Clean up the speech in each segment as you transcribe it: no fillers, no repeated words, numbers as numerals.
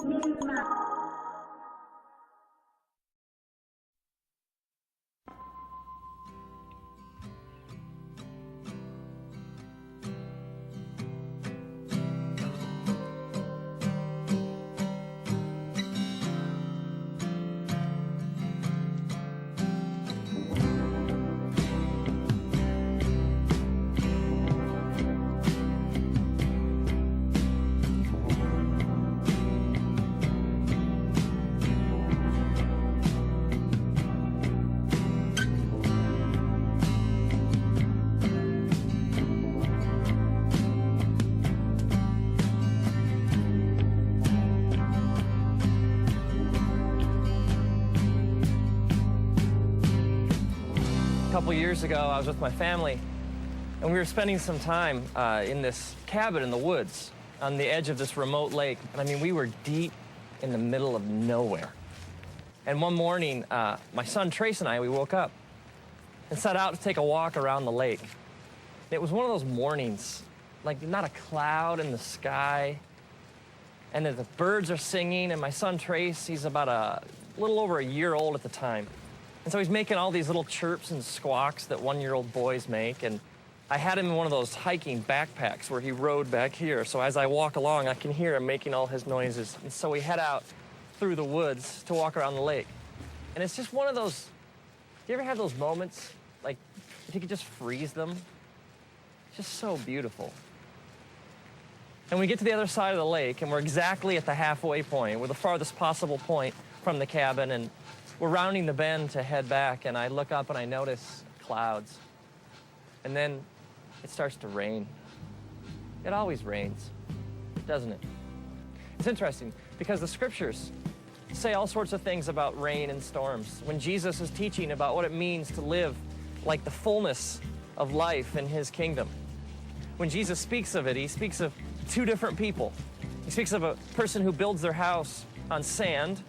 misma. A couple years ago, I was with my family, and we were spending some time in this cabin in the woods on the edge of this remote lake. And I mean, we were deep in the middle of nowhere. And one morning, my son Trace and I, we woke up and set out to take a walk around the lake. It was one of those mornings, like not a cloud in the sky, and the birds are singing, and my son Trace, he's about a little over a year old at the time. And so he's making all these little chirps and squawks that one-year-old boys make. And I had him in one of those hiking backpacks where he rode back here. So as I walk along, I can hear him making all his noises. And so we head out through the woods to walk around the lake. And it's just one of those, do you ever have those moments, like, if you could just freeze them? It's just so beautiful. And we get to the other side of the lake, and we're exactly at the halfway point. We're the farthest possible point from the cabin, and we're rounding the bend to head back, and I look up and I notice clouds. And then it starts to rain. It always rains, doesn't it? It's interesting because the scriptures say all sorts of things about rain and storms. When Jesus is teaching about what it means to live like the fullness of life in his kingdom, when Jesus speaks of it, he speaks of two different people. He speaks of a person who builds their house on sand,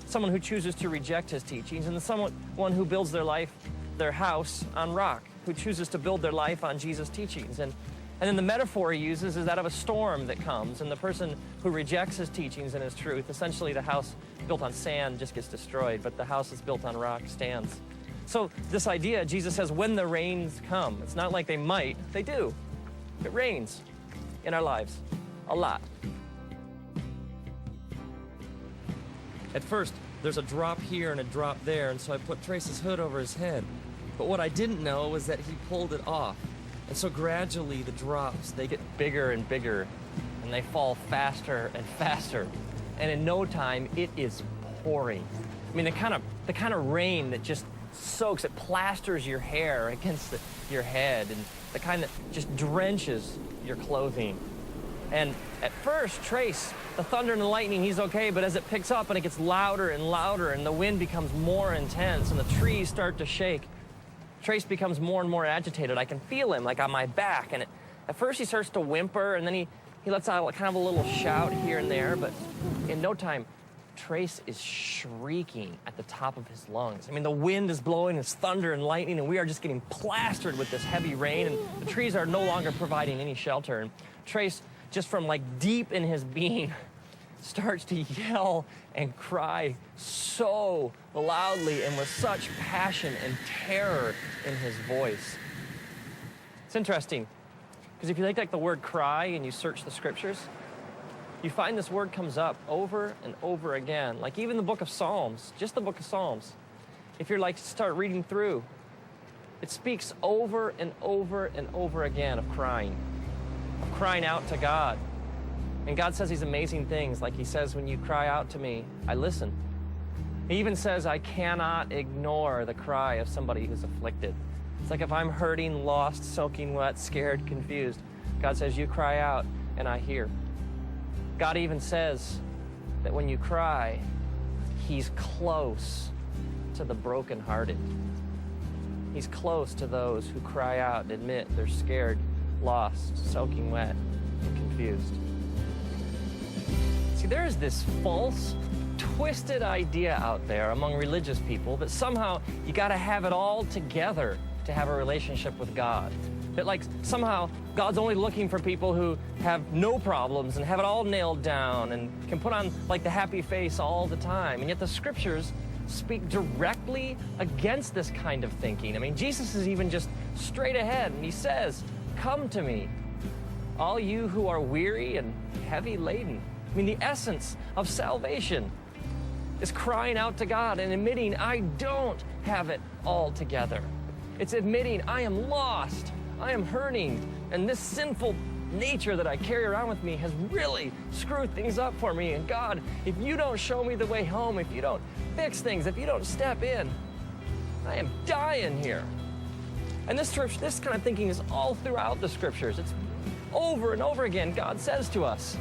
someone who chooses to reject his teachings, and someone who builds their house on rock, who chooses to build their life on Jesus' teachings. And then the metaphor he uses is that of a storm that comes, and the person who rejects his teachings and his truth, essentially the house built on sand just gets destroyed, but the house that's built on rock stands. So this idea, Jesus says, when the rains come, it's not like they might, they do. It rains in our lives, a lot. At first, there's a drop here and a drop there, and so I put Trace's hood over his head. But what I didn't know was that he pulled it off. And so gradually the drops, they get bigger and bigger, and they fall faster and faster. And in no time, it is pouring. I mean, the kind of rain that just soaks, it plasters your hair against your head, and the kind that just drenches your clothing. And at first, Trace, the thunder and the lightning, he's okay, but as it picks up and it gets louder and louder and the wind becomes more intense and the trees start to shake, Trace becomes more and more agitated. I can feel him, like on my back. And at first he starts to whimper, and then he lets out kind of a little shout here and there, but in no time, Trace is shrieking at the top of his lungs. I mean, the wind is blowing, it's thunder and lightning, and we are just getting plastered with this heavy rain, and the trees are no longer providing any shelter. And Trace, just from like deep in his being, starts to yell and cry so loudly and with such passion and terror in his voice. It's interesting, because if you take like the word cry and you search the scriptures, you find this word comes up over and over again. Like even the book of Psalms, just the book of Psalms. If you're like start reading through, it speaks over and over and over again of crying out to God. And God says these amazing things, like he says, when you cry out to me, I listen. He even says, I cannot ignore the cry of somebody who's afflicted. It's like if I'm hurting, lost, soaking wet, scared, confused, God says, you cry out and I hear. God even says that when you cry, he's close to the brokenhearted. He's close to those who cry out and admit they're scared, lost, soaking wet, and confused. See, there is this false, twisted idea out there among religious people that somehow you got to have it all together to have a relationship with God. That like somehow God's only looking for people who have no problems and have it all nailed down and can put on like the happy face all the time. And yet the scriptures speak directly against this kind of thinking. I mean, Jesus is even just straight ahead and he says, "Come to me, all you who are weary and heavy laden." I mean, the essence of salvation is crying out to God and admitting, I don't have it all together. It's admitting I am lost, I am hurting, and this sinful nature that I carry around with me has really screwed things up for me. And God, if you don't show me the way home, if you don't fix things, if you don't step in, I am dying here. And this kind of thinking is all throughout the scriptures. It's over and over again. God says to us,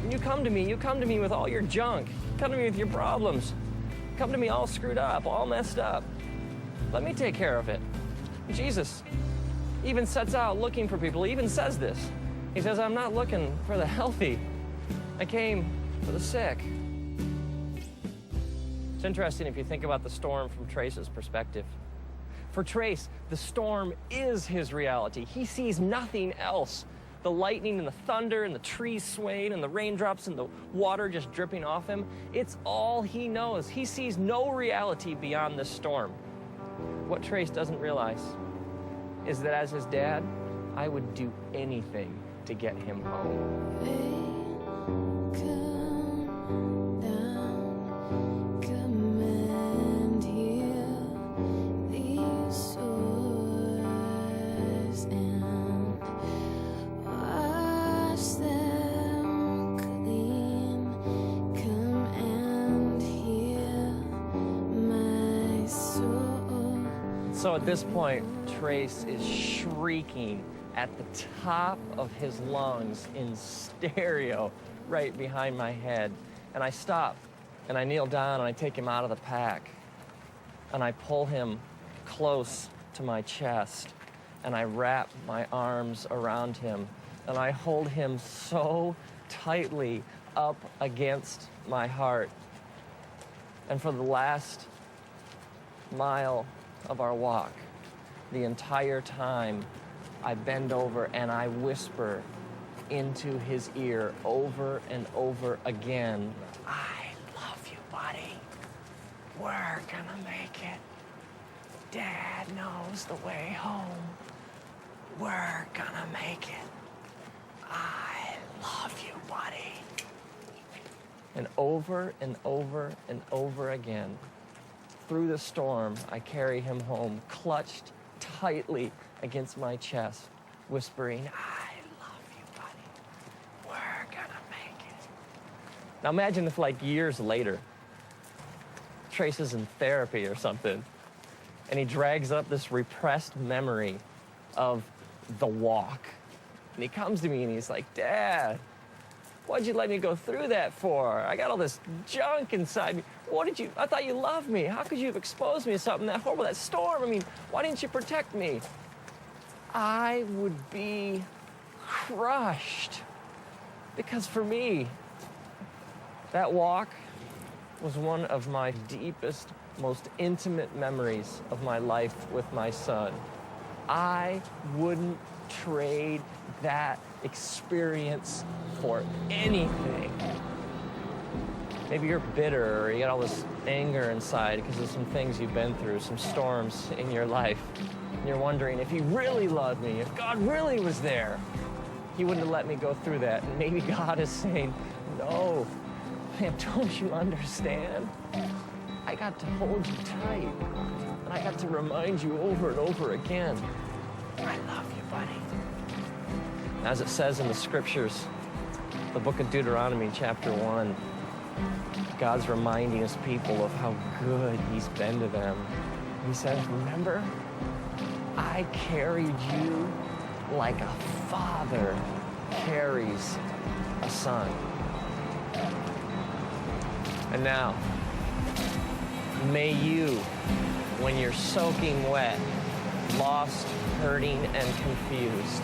when you come to me with all your junk, come to me with your problems, come to me all screwed up, all messed up. Let me take care of it. Jesus even sets out looking for people. He even says this. He says, I'm not looking for the healthy. I came for the sick. It's interesting if you think about the storm from Trace's perspective. For Trace, the storm is his reality. He sees nothing else. The lightning and the thunder and the trees swaying and the raindrops and the water just dripping off him, it's all he knows. He sees no reality beyond this storm. What Trace doesn't realize is that as his dad, I would do anything to get him home. So at this point, Trace is shrieking at the top of his lungs in stereo right behind my head. And I stop and I kneel down and I take him out of the pack and I pull him close to my chest and I wrap my arms around him and I hold him so tightly up against my heart. And for the last mile of our walk, the entire time, I bend over and I whisper into his ear over and over again, I love you, buddy. We're gonna make it. Dad knows the way home. We're gonna make it. I love you, buddy. And over and over and over again, through the storm, I carry him home, clutched tightly against my chest, whispering, I love you, buddy. We're gonna make it. Now imagine if like years later, Trace is in therapy or something, and he drags up this repressed memory of the walk. And he comes to me and he's like, Dad, what'd you let me go through that for? I got all this junk inside me. I thought you loved me. How could you have exposed me to something that horrible, that storm? I mean, why didn't you protect me? I would be crushed. Because for me, that walk was one of my deepest, most intimate memories of my life with my son. I wouldn't trade that experience for anything. Maybe you're bitter or you got all this anger inside because of some things you've been through, some storms in your life. And you're wondering if he really loved me, if God really was there, he wouldn't have let me go through that. And maybe God is saying, no, man, don't you understand? I got to hold you tight. And I got to remind you over and over again, I love you, buddy. As it says in the scriptures, the book of Deuteronomy, chapter 1, God's reminding his people of how good he's been to them. He says, remember, I carried you like a father carries a son. And now, may you, when you're soaking wet, lost, hurting, and confused,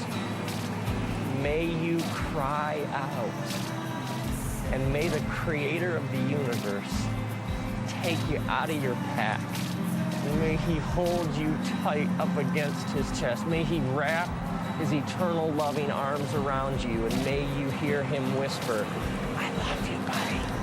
may you cry out, and may the creator of the universe take you out of your path, And may he hold you tight up against his chest. May he wrap his eternal loving arms around you, and may you hear him whisper, I love you, buddy.